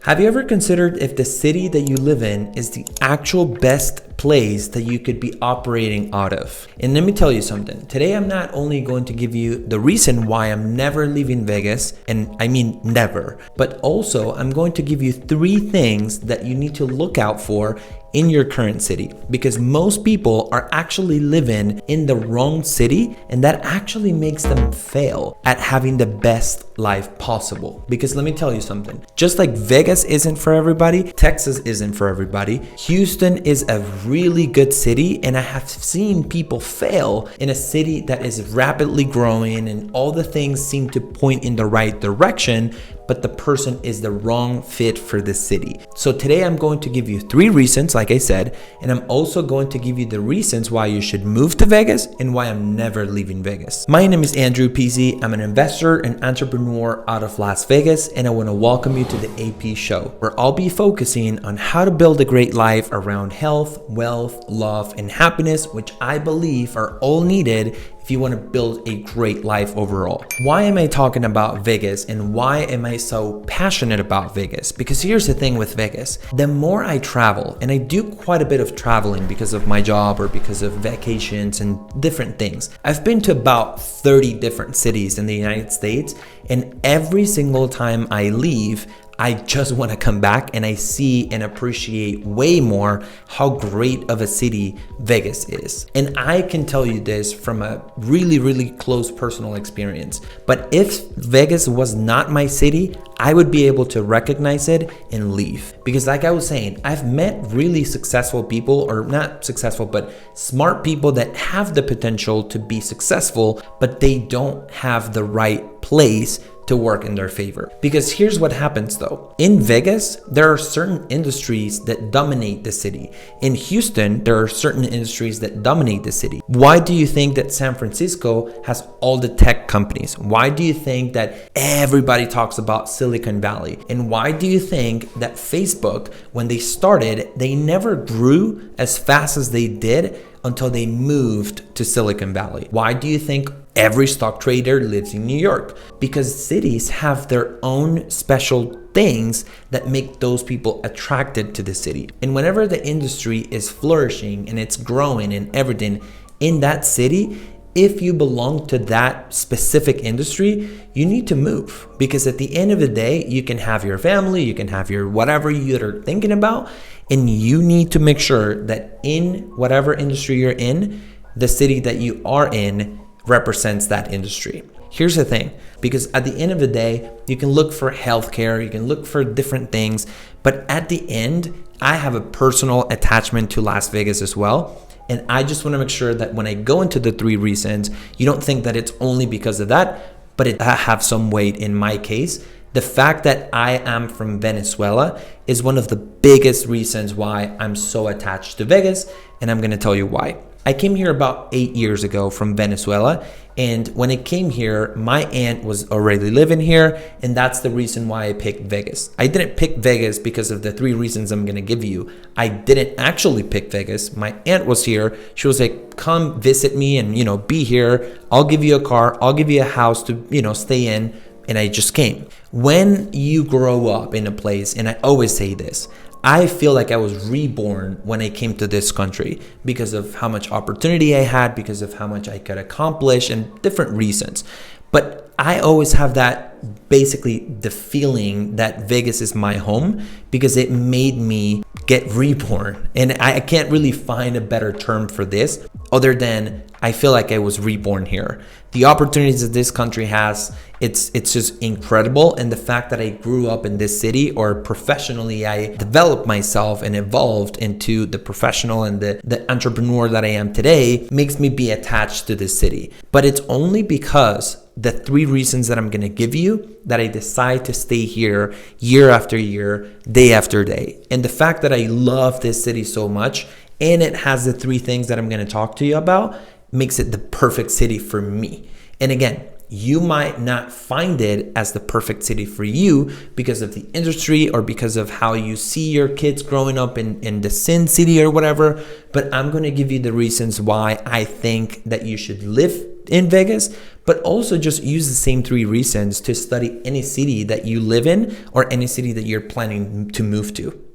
Have you ever considered if the city that you live in is the actual best place that you could be operating out of? And let me tell you something. Today, I'm not only going to give you the reason why I'm never leaving Vegas, and I mean never, but also I'm going to give you 3 things that you need to look out for in your current city, because most people are actually living in the wrong city, and that actually makes them fail at having the best life possible. Because let me tell you something, just like Vegas isn't for everybody, Texas isn't for everybody, Houston is a really good city, and I have seen people fail in a city that is rapidly growing and all the things seem to point in the right direction, but the person is the wrong fit for the city. So today I'm going to give you 3 reasons, like I said, and I'm also going to give you the reasons why you should move to Vegas and why I'm never leaving Vegas. My name is Andrew Pizzi. I'm an investor and entrepreneur out of Las Vegas, and I want to welcome you to the AP Show, where I'll be focusing on how to build a great life around health, wealth, love, and happiness, which I believe are all needed if you want to build a great life overall. Why am I talking about Vegas and why am I so passionate about Vegas? Because here's the thing with Vegas. The more I travel, and I do quite a bit of traveling because of my job or because of vacations and different things. I've been to about 30 different cities in the United States, and every single time I leave, I just want to come back and I see and appreciate way more how great of a city Vegas is. And I can tell you this from a really close personal experience. But if Vegas was not my city, I would be able to recognize it and leave. Because like I was saying, I've met really successful people, or not successful, but smart people that have the potential to be successful, but they don't have the right place to work in their favor. Because here's what happens though. In Vegas, there are certain industries that dominate the city. In Houston, there are certain industries that dominate the city. Why do you think that San Francisco has all the tech companies? Why do you think that everybody talks about Silicon Valley? And why do you think that Facebook, when they started, they never grew as fast as they did until they moved to Silicon Valley? Why do you think every stock trader lives in New York? Because cities have their own special things that make those people attracted to the city. And whenever the industry is flourishing and it's growing and everything in that city, if you belong to that specific industry, you need to move. Because at the end of the day, you can have your family, you can have your whatever you're thinking about, and you need to make sure that in whatever industry you're in, the city that you are in represents that industry. Here's the thing, because at the end of the day, you can look for healthcare, you can look for different things, but at the end, I have a personal attachment to Las Vegas as well. And I just want to make sure that when I go into the 3 reasons, you don't think that it's only because of that, but it have some weight in my case. The fact that I am from Venezuela is one of the biggest reasons why I'm so attached to Vegas, and I'm going to tell you why. I came here about 8 years ago from Venezuela, and when I came here, my aunt was already living here, and that's the reason why I picked Vegas. I didn't pick Vegas because of the 3 reasons I'm gonna give you. I didn't actually pick Vegas. My aunt was here. She was like, come visit me and, be here. I'll give you a car. I'll give you a house to, stay in. And I just came. When you grow up in a place, and I always say this, I feel like I was reborn when I came to this country because of how much opportunity I had, because of how much I could accomplish, and different reasons. But I always have that, basically the feeling that Vegas is my home because it made me get reborn. And I can't really find a better term for this other than I feel like I was reborn here. The opportunities that this country has, it's just incredible. And the fact that I grew up in this city, or professionally, I developed myself and evolved into the professional and the entrepreneur that I am today, makes me be attached to this city. But it's only because the 3 reasons that I'm going to give you that I decide to stay here year after year, day after day. And the fact that I love this city so much, and it has the 3 things that I'm going to talk to you about, makes it the perfect city for me. And again, you might not find it as the perfect city for you because of the industry or because of how you see your kids growing up in the Sin City or whatever. But I'm going to give you the reasons why I think that you should live in Vegas, but also just use the same 3 reasons to study any city that you live in or any city that you're planning to move to.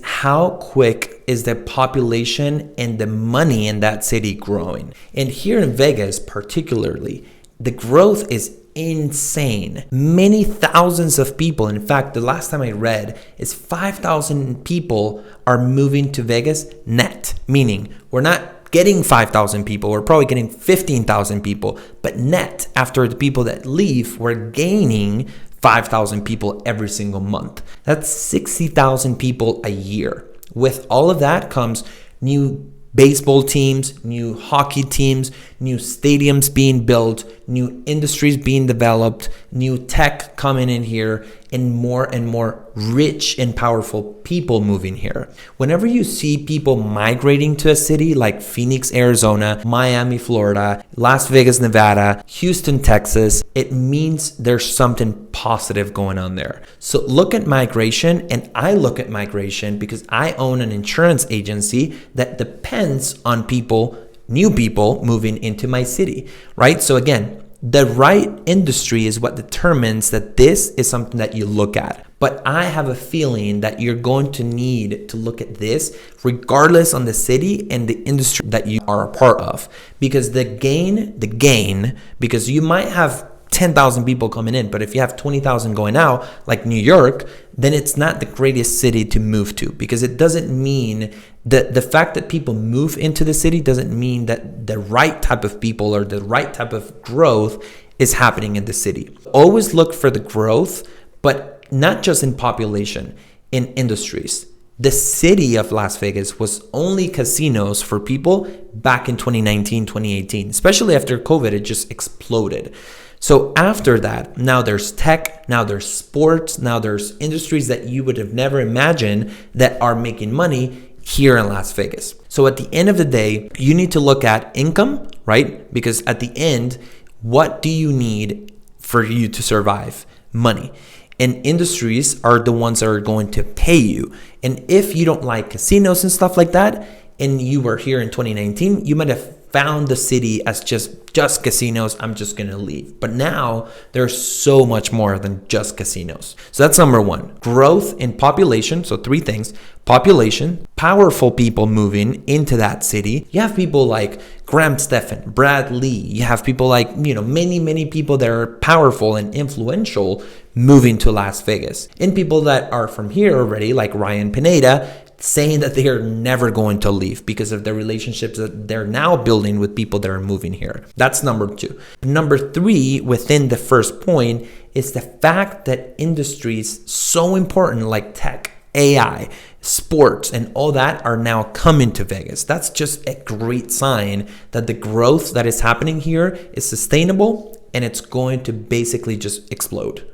How quick is the population and the money in that city growing? And here in Vegas particularly, the growth is insane. Many thousands of people, in fact, the last time I read is 5,000 people are moving to Vegas net, meaning we're not getting 5,000 people, we're probably getting 15,000 people, but net, after the people that leave, we're gaining 5,000 people every single month. That's 60,000 people a year. With all of that comes new baseball teams, new hockey teams, new stadiums being built, new industries being developed, new tech coming in here, and more rich and powerful people moving here. Whenever you see people migrating to a city like Phoenix, Arizona, Miami, Florida, Las Vegas, Nevada, Houston, Texas, it means there's something positive going on there. So look at migration, and I look at migration because I own an insurance agency that depends on people, new people moving into my city, right? So again, the right industry is what determines that this is something that you look at. But I have a feeling that you're going to need to look at this regardless on the city and the industry that you are a part of. Because the gain, because you might have 10,000 people coming in, but if you have 20,000 going out, like New York, then it's not the greatest city to move to, because it doesn't mean that the fact that people move into the city doesn't mean that the right type of people or the right type of growth is happening in the city. Always look for the growth, but not just in population, in industries. The city of Las Vegas was only casinos for people back in 2019, 2018, especially after COVID, it just exploded. So after that, now there's tech, now there's sports, now there's industries that you would have never imagined that are making money here in Las Vegas. So at the end of the day, you need to look at income, right? Because at the end, what do you need for you to survive? Money. And industries are the ones that are going to pay you. And if you don't like casinos and stuff like that, and you were here in 2019, you might have found the city as just casinos, I'm just gonna leave. But now there's so much more than just casinos. So that's number 1. Growth in population. So 3 things: population, powerful people moving into that city. You have people like Graham Stephan, Brad Lee. You have people like, many people that are powerful and influential moving to Las Vegas. And people that are from here already, like Ryan Pineda, saying that they are never going to leave because of the relationships that they're now building with people that are moving here. That's number 2. Number 3, within the first point, is the fact that industries so important like tech, AI, sports, and all that are now coming to Vegas. That's just a great sign that the growth that is happening here is sustainable and it's going to basically just explode.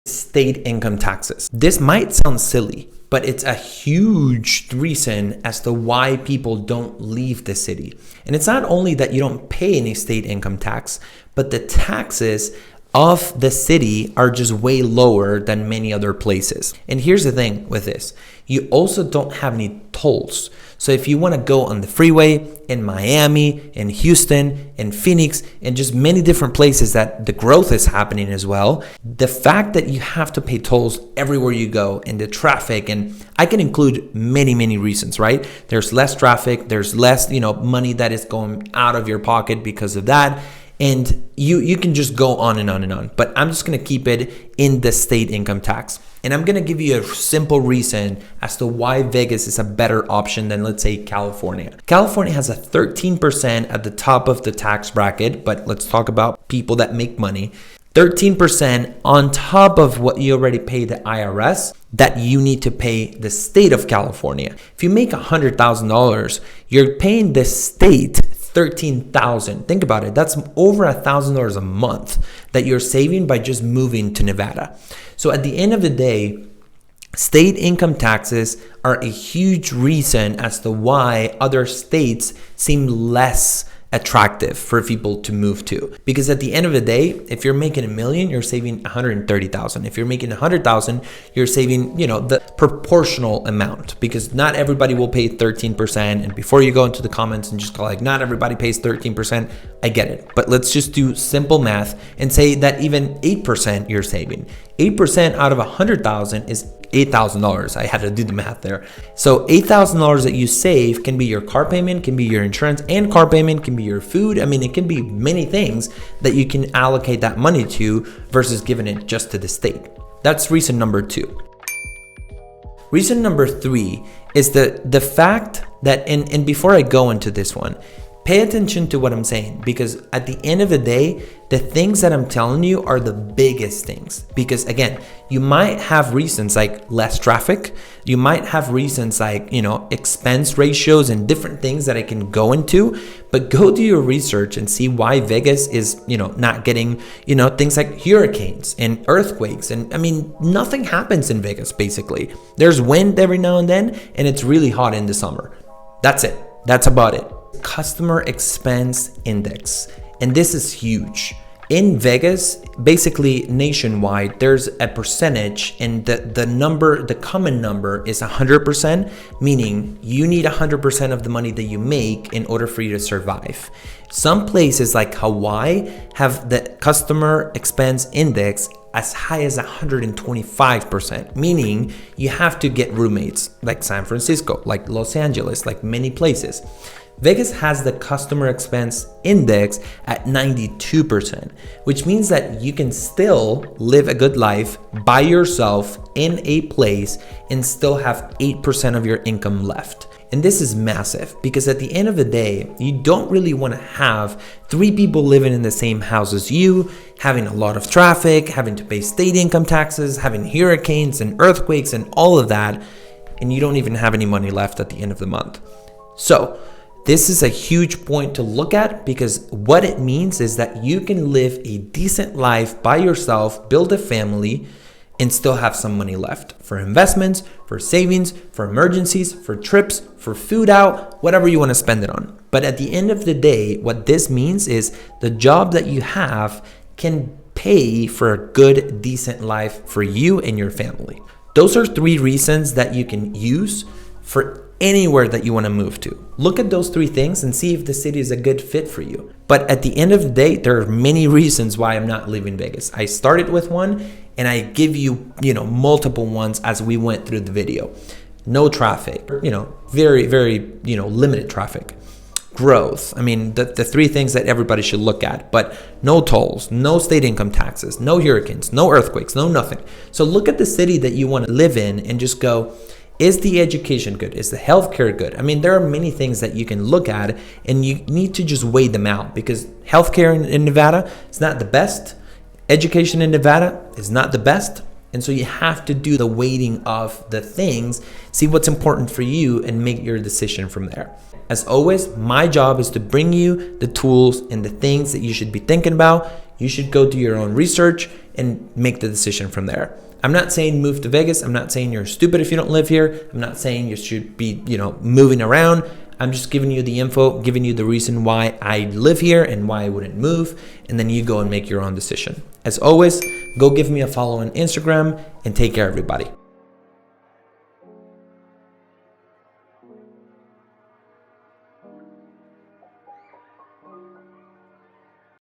State income taxes. This might sound silly, but it's a huge reason as to why people don't leave the city. And it's not only that you don't pay any state income tax, but the taxes of the city are just way lower than many other places. And here's the thing with this. You also don't have any tolls. So if you want to go on the freeway in Miami, in Houston, in Phoenix, and just many different places that the growth is happening as well, the fact that you have to pay tolls everywhere you go and the traffic, and I can include many reasons, right? There's less traffic, there's less, money that is going out of your pocket because of that. And you can just go on and on and on. But I'm just going to keep it in the state income tax. And I'm going to give you a simple reason as to why Vegas is a better option than, let's say, California. California has a 13% at the top of the tax bracket, but let's talk about people that make money. 13% on top of what you already pay the IRS that you need to pay the state of California. If you make $100,000, you're paying the state $13,000. Think about it. That's over $1,000 a month that you're saving by just moving to Nevada. So at the end of the day, state income taxes are a huge reason as to why other states seem less attractive for people to move to. Because at the end of the day, if you're making $1 million, you're saving 130,000. If you're making 100,000, you're saving, the proportional amount, because not everybody will pay 13%. And before you go into the comments and just go like, not everybody pays 13%, I get it. But let's just do simple math and say that even 8% you're saving. 8% out of 100,000 is $8,000. I had to do the math there. So $8,000 that you save can be your car payment, can be your insurance and car payment, can be your food. I mean, it can be many things that you can allocate that money to versus giving it just to the state. That's reason number 2. Reason number 3 is the fact that, and before I go into this one, pay attention to what I'm saying, because at the end of the day, the things that I'm telling you are the biggest things. Because again, you might have reasons like less traffic. You might have reasons like, expense ratios and different things that I can go into, but go do your research and see why Vegas is, not getting, things like hurricanes and earthquakes. And I mean, nothing happens in Vegas, basically. There's wind every now and then, and it's really hot in the summer. That's it. That's about it. Customer expense index. And this is huge. In Vegas, basically nationwide, there's a percentage, and the common number is 100%, meaning you need 100% of the money that you make in order for you to survive. Some places like Hawaii have the customer expense index as high as 125%, meaning you have to get roommates, like San Francisco, like Los Angeles, like many places. Vegas has the customer expense index at 92%, which means that you can still live a good life by yourself in a place and still have 8% of your income left. And this is massive, because at the end of the day, you don't really want to have 3 people living in the same house as you, having a lot of traffic, having to pay state income taxes, having hurricanes and earthquakes and all of that, and you don't even have any money left at the end of the month. So this is a huge point to look at, because what it means is that you can live a decent life by yourself, build a family, and still have some money left for investments, for savings, for emergencies, for trips, for food out, whatever you want to spend it on. But at the end of the day, what this means is the job that you have can pay for a good, decent life for you and your family. Those are 3 reasons that you can use for anywhere that you want to move to. Look at those 3 things and see if the city is a good fit for you. But at the end of the day, there are many reasons why I'm not leaving Vegas. I started with one, and I give you, multiple ones as we went through the video. No traffic, very, very, limited traffic. Growth. I mean, the 3 things that everybody should look at, but no tolls, no state income taxes, no hurricanes, no earthquakes, no nothing. So look at the city that you want to live in and just go, is the education good? Is the healthcare good? I mean, there are many things that you can look at, and you need to just weigh them out, because healthcare in Nevada is not the best. Education in Nevada is not the best. And so you have to do the weighting of the things, see what's important for you, and make your decision from there. As always, my job is to bring you the tools and the things that you should be thinking about. You should go do your own research and make the decision from there. I'm not saying move to Vegas. I'm not saying you're stupid if you don't live here. I'm not saying you should be, moving around. I'm just giving you the info, giving you the reason why I live here and why I wouldn't move. And then you go and make your own decision. As always, go give me a follow on Instagram, and take care, everybody.